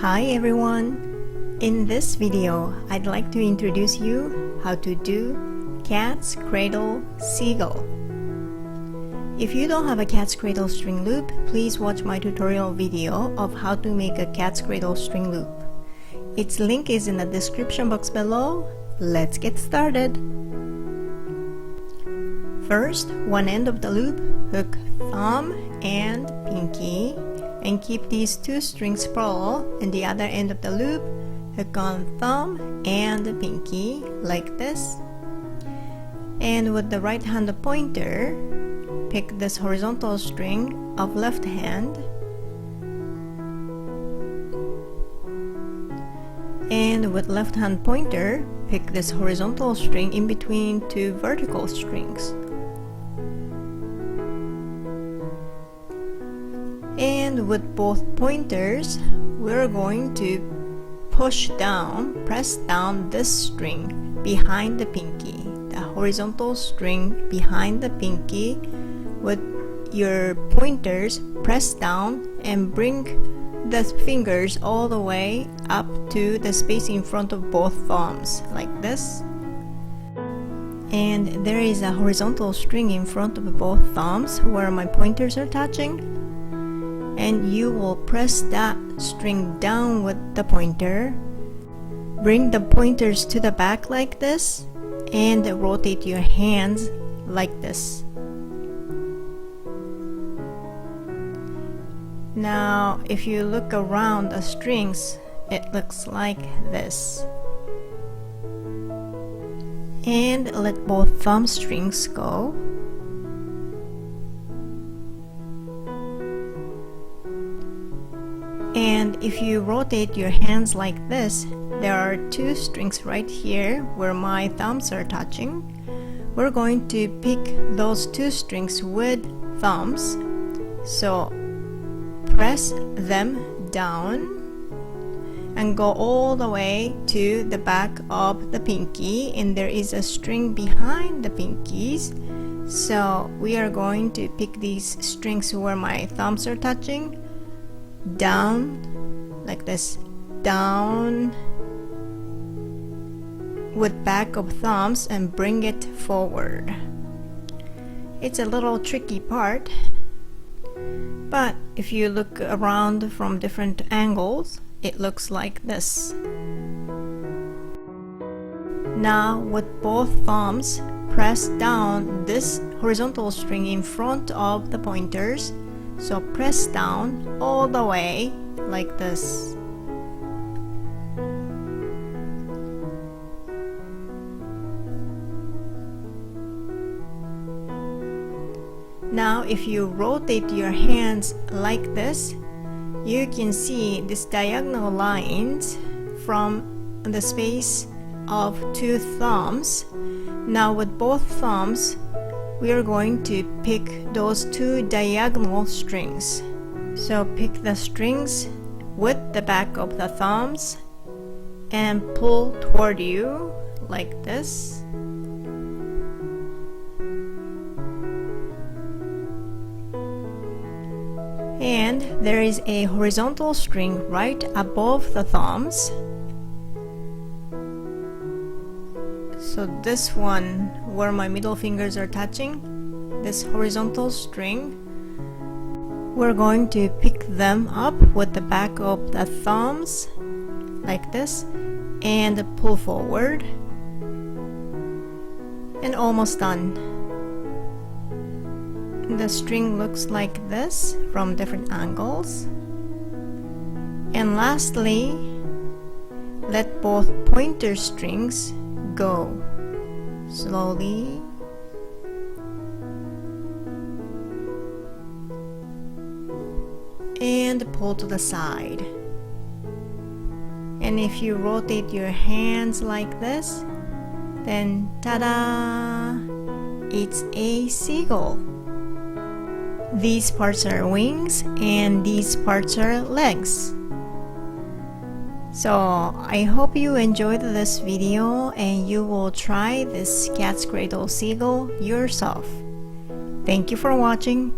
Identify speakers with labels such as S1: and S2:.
S1: Hi everyone! In this video, I'd like to introduce you how to do Cat's Cradle Seagull. If you don't have a Cat's Cradle string loop, please watch my tutorial video of how to make a Cat's Cradle string loop. Its link is in the description box below. Let's get started! First, one end of the loop, hook thumb and pinky, and keep these two strings parallel, and the other end of the loop, hook on thumb and pinky like this. And with the right hand pointer, pick this horizontal string of left hand, and with left hand pointer, pick this horizontal string in between two vertical strings. And with both pointers, we're going to press down this string behind the pinky, the horizontal string behind the pinky. With your pointers, press down and bring the fingers all the way up to the space in front of both thumbs, like this. And there is a horizontal string in front of both thumbs where my pointers are touching. And you will press that string down with the pointer. Bring the pointers to the back like this and rotate your hands like this. Now, if you look around the strings, it looks like this. And let both thumb strings go. And if you rotate your hands like this, there are two strings right here where my thumbs are touching. We're going to pick those two strings with thumbs. So press them down and go all the way to the back of the pinky, and there is a string behind the pinkies. So we are going to pick these strings where my thumbs are touching, down like this, down with back of thumbs and bring it forward. It's a little tricky part, but if you look around from different angles, it looks like this. Now with both thumbs, press down this horizontal string in front of the pointers. So press down all the way like this. Now if you rotate your hands like this, you can see these diagonal lines from the space of two thumbs. Now with both thumbs, we are going to pick those two diagonal strings. So pick the strings with the back of the thumbs and pull toward you like this. And there is a horizontal string right above the thumbs. So this one where my middle fingers are touching, this horizontal string, we're going to pick them up with the back of the thumbs like this and pull forward. And almost done. The string looks like this from different angles. And lastly, let both pointer strings go slowly. And pull to the side. And if you rotate your hands like this, then ta-da! It's a seagull. These parts are wings and these parts are legs. So I hope you enjoyed this video and you will try this Cat's Cradle Seagull yourself. Thank you for watching.